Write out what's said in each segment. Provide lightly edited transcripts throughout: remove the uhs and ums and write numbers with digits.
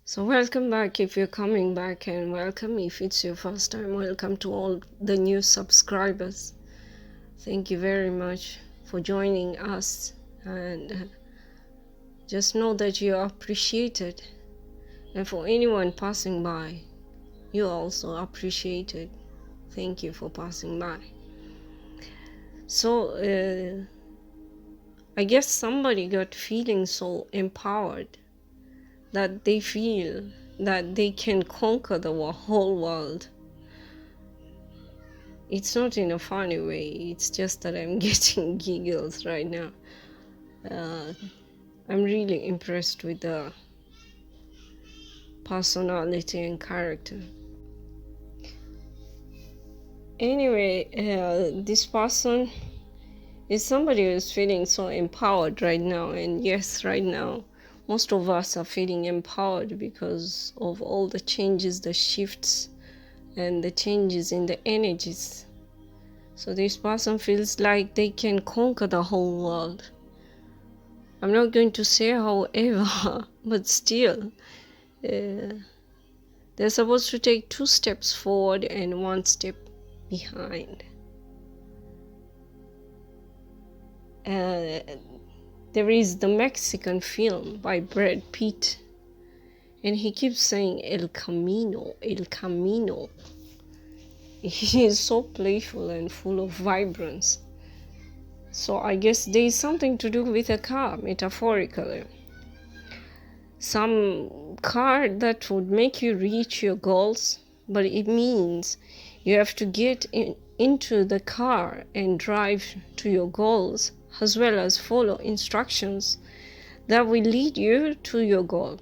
So welcome back if you're coming back, and welcome if it's your first time. Welcome to all the new subscribers. Thank you very much for joining us, and just know that you are appreciated. And for anyone passing by, you're also appreciated. Thank you for passing by. So I guess somebody got feeling so empowered that they feel that they can conquer the whole world. It's not in a funny way, it's just that I'm getting giggles right now. I'm really impressed with the personality and character. Anyway, this person is somebody who is feeling so empowered right now. And yes, right now, most of us are feeling empowered because of all the changes, the shifts, and the changes in the energies. So this person feels like they can conquer the whole world. I'm not going to say however, but still, they're supposed to take 2 steps forward and 1 step behind. There is the Mexican film by Brad Pitt, and he keeps saying El Camino, El Camino. He is so playful and full of vibrance. So I guess there is something to do with a car, metaphorically. Some car that would make you reach your goals, but it means you have to get into the car and drive to your goals, as well as follow instructions that will lead you to your goal.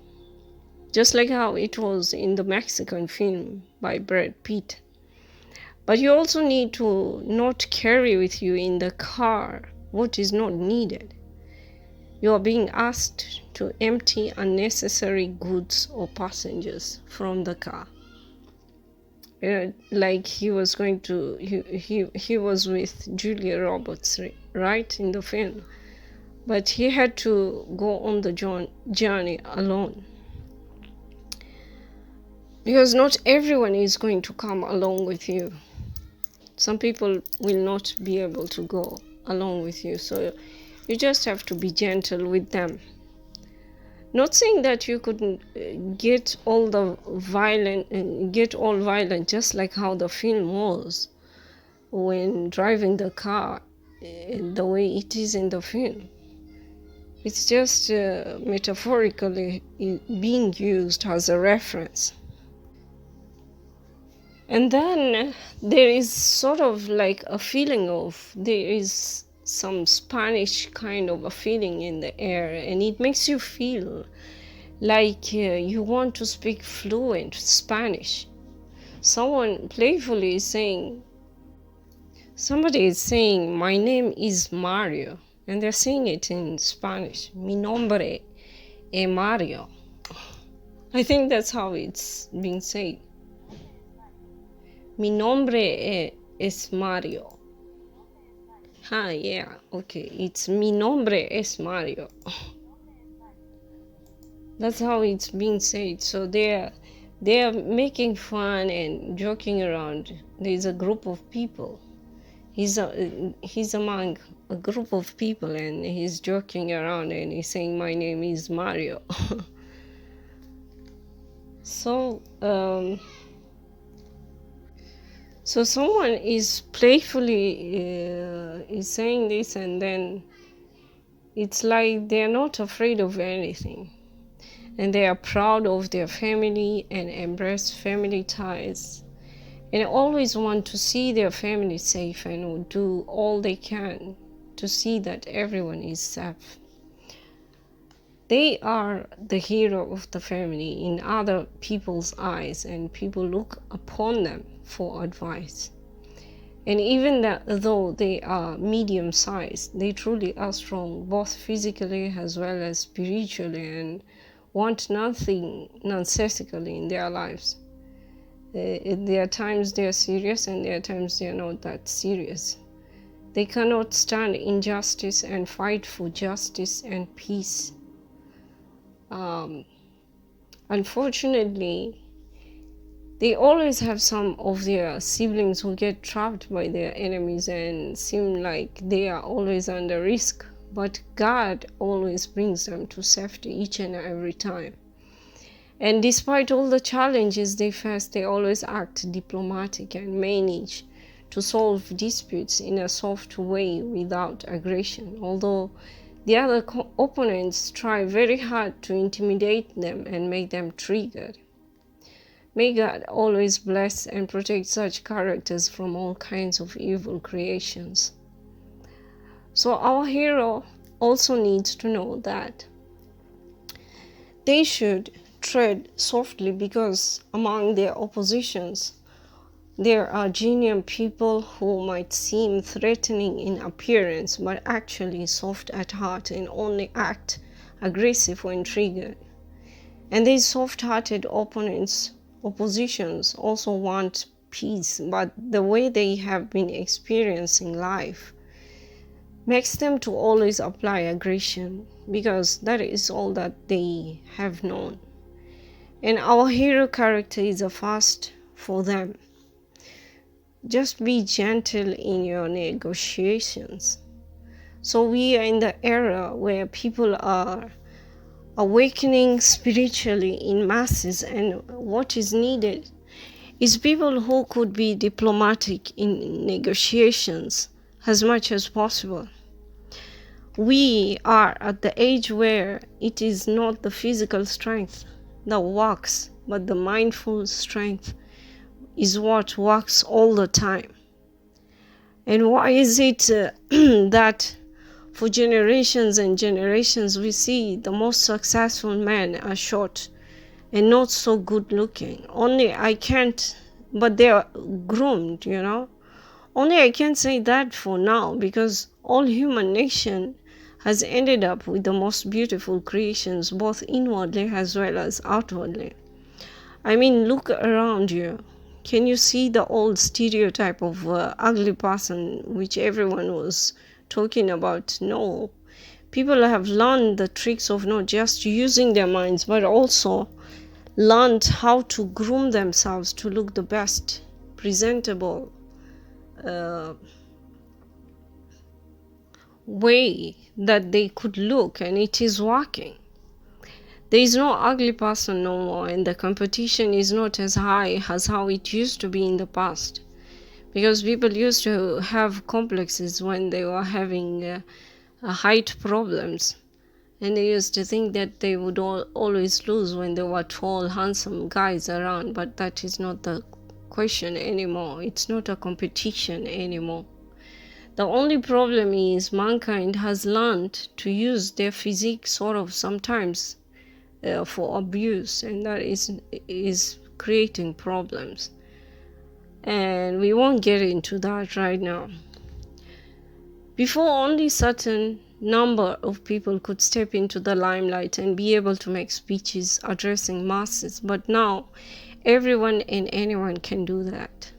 Just like how it was in the Mexican film by Brad Pitt. But you also need to not carry with you in the car what is not needed. You are being asked to empty unnecessary goods or passengers from the car. Like he was going to, he was with Julia Roberts, right, in the film. But he had to go on the journey alone. Because not everyone is going to come along with you. Some people will not be able to go along with you. So you just have to be gentle with them. Not saying that you couldn't get all violent, just like how the film was when driving the car, the way it is in the film. It's just metaphorically being used as a reference. And then there is sort of like a feeling of, there is some Spanish kind of a feeling in the air, and it makes you feel like you want to speak fluent Spanish. Someone playfully is saying, somebody is saying, my name is Mario, and they're saying it in Spanish. Mi nombre es Mario. I think that's how it's being said. Mi nombre es Mario. Yeah, okay. It's mi nombre es Mario. That's how it's being said. So they're making fun and joking around. There's a group of people. He's among a group of people, and he's joking around and he's saying, my name is Mario. So someone is playfully is saying this, and then it's like they're not afraid of anything, and they are proud of their family and embrace family ties, and always want to see their family safe and will do all they can to see that everyone is safe. They are the hero of the family in other people's eyes, and people look upon them for advice. And even though they are medium-sized, they truly are strong, both physically as well as spiritually, and want nothing nonsensically in their lives. There are times they are serious, and there are times they are not that serious. They cannot stand injustice and fight for justice and peace. um, unfortunately, they always have some of their siblings who get trapped by their enemies and seem like they are always under risk. But God always brings them to safety each and every time. And despite all the challenges they face, they always act diplomatic and manage to solve disputes in a soft way without aggression. Although the other opponents try very hard to intimidate them and make them triggered. May God always bless and protect such characters from all kinds of evil creations. So our hero also needs to know that they should tread softly, because among their oppositions there are genuine people who might seem threatening in appearance but actually soft at heart and only act aggressive when triggered. And these soft-hearted oppositions also want peace, but the way they have been experiencing life makes them to always apply aggression, because that is all that they have known. And our hero character is a fast for them. Just be gentle in your negotiations. So we are in the era where people are awakening spiritually in masses, and what is needed is people who could be diplomatic in negotiations as much as possible. We are at the age where it is not the physical strength that works, but the mindful strength is what works all the time. And why is it that for generations and generations we see the most successful men are short and not so good looking? But they are groomed, Only I can't say that for now, because all human nation has ended up with the most beautiful creations, both inwardly as well as outwardly. I mean, look around you. Can you see the old stereotype of ugly person which everyone was talking about? No. People have learned the tricks of not just using their minds, but also learned how to groom themselves to look the best presentable way that they could look, and it is working. There is no ugly person no more, and the competition is not as high as how it used to be in the past, because people used to have complexes when they were having height problems, and they used to think that they would always lose when there were tall, handsome guys around. But that is not the question anymore. It's not a competition anymore. The only problem is mankind has learned to use their physique sort of sometimes for abuse, and that is creating problems. And we won't get into that right now. Before, only certain number of people could step into the limelight and be able to make speeches addressing masses, but now everyone and anyone can do that.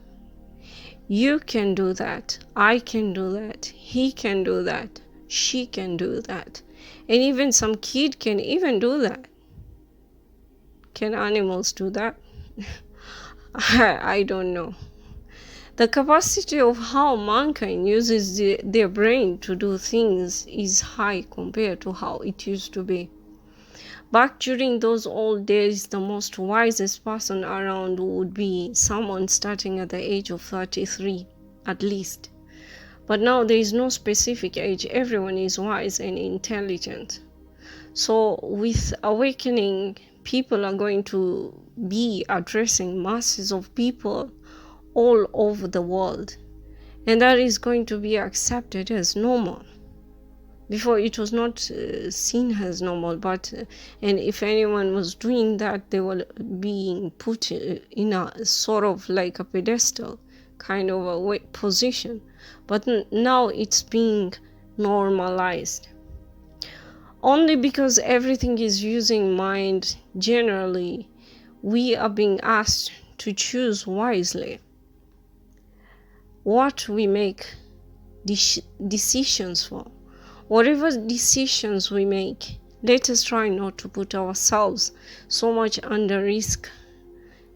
You can do that, I can do that, he can do that, she can do that, and even some kid can even do that. Can animals do that? I don't know. The capacity of how mankind uses their brain to do things is high compared to how it used to be. Back during those old days, the most wisest person around would be someone starting at the age of 33, at least. But now there is no specific age. Everyone is wise and intelligent. So with awakening, people are going to be addressing masses of people all over the world, and that is going to be accepted as normal. Before, it was not seen as normal, but and if anyone was doing that, they were being put in a sort of like a pedestal kind of a position. But now it's being normalized. Only because everything is using mind generally, we are being asked to choose wisely what we make decisions for. Whatever decisions we make, Let us try not to put ourselves so much under risk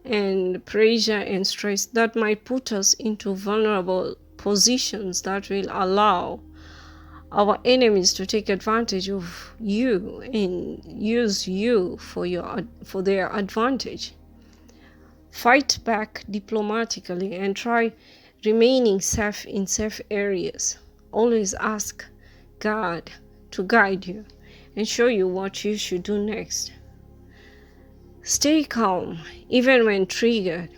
and pressure and stress that might put us into vulnerable positions that will allow our enemies to take advantage of you and use you for their advantage. Fight back diplomatically and try remaining safe in safe areas. Always ask God to guide you and show you what you should do next. Stay calm even when triggered.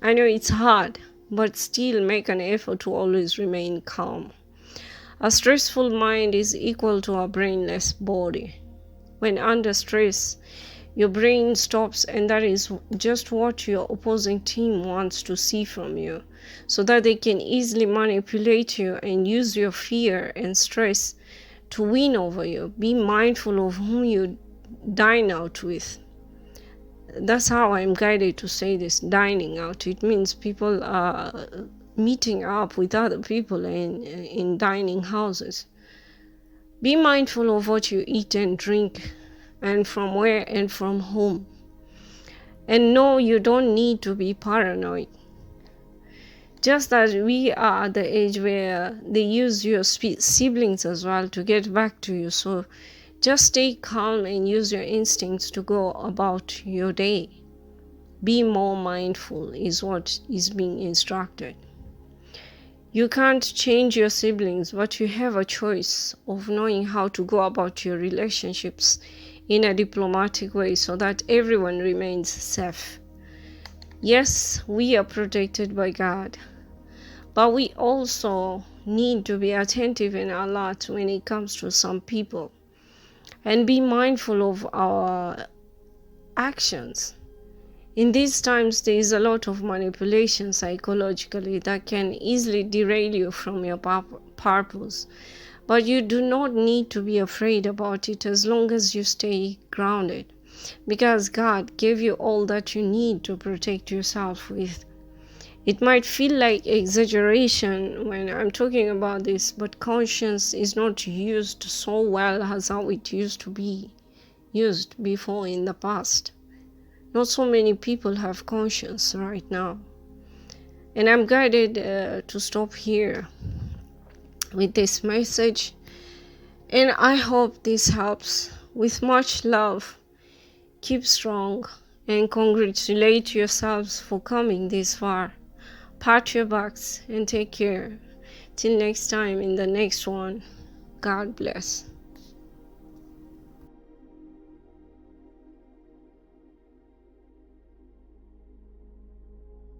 I know it's hard, but still make an effort to always remain calm. A stressful mind is equal to a brainless body. When under stress, your brain stops, and that is just what your opposing team wants to see from you, so that they can easily manipulate you and use your fear and stress to win over you. Be mindful of whom you dine out with. That's how I'm guided to say this, dining out. It means people are meeting up with other people in dining houses. Be mindful of what you eat and drink, and from where and from whom. And no, you don't need to be paranoid. Just as we are at the age where they use your siblings as well to get back to you. So just stay calm and use your instincts to go about your day. Be more mindful is what is being instructed. You can't change your siblings, but you have a choice of knowing how to go about your relationships in a diplomatic way so that everyone remains safe. Yes, we are protected by God, but we also need to be attentive and alert when it comes to some people and be mindful of our actions. In these times, there is a lot of manipulation psychologically that can easily derail you from your purpose. But you do not need to be afraid about it as long as you stay grounded, because God gave you all that you need to protect yourself with. It might feel like exaggeration when I'm talking about this, but conscience is not used so well as how it used to be used before in the past. Not so many people have conscience right now. And I'm guided to stop here with this message. And I hope this helps. With much love, keep strong and congratulate yourselves for coming this far. Pat your backs and take care. Till next time in the next one. God bless.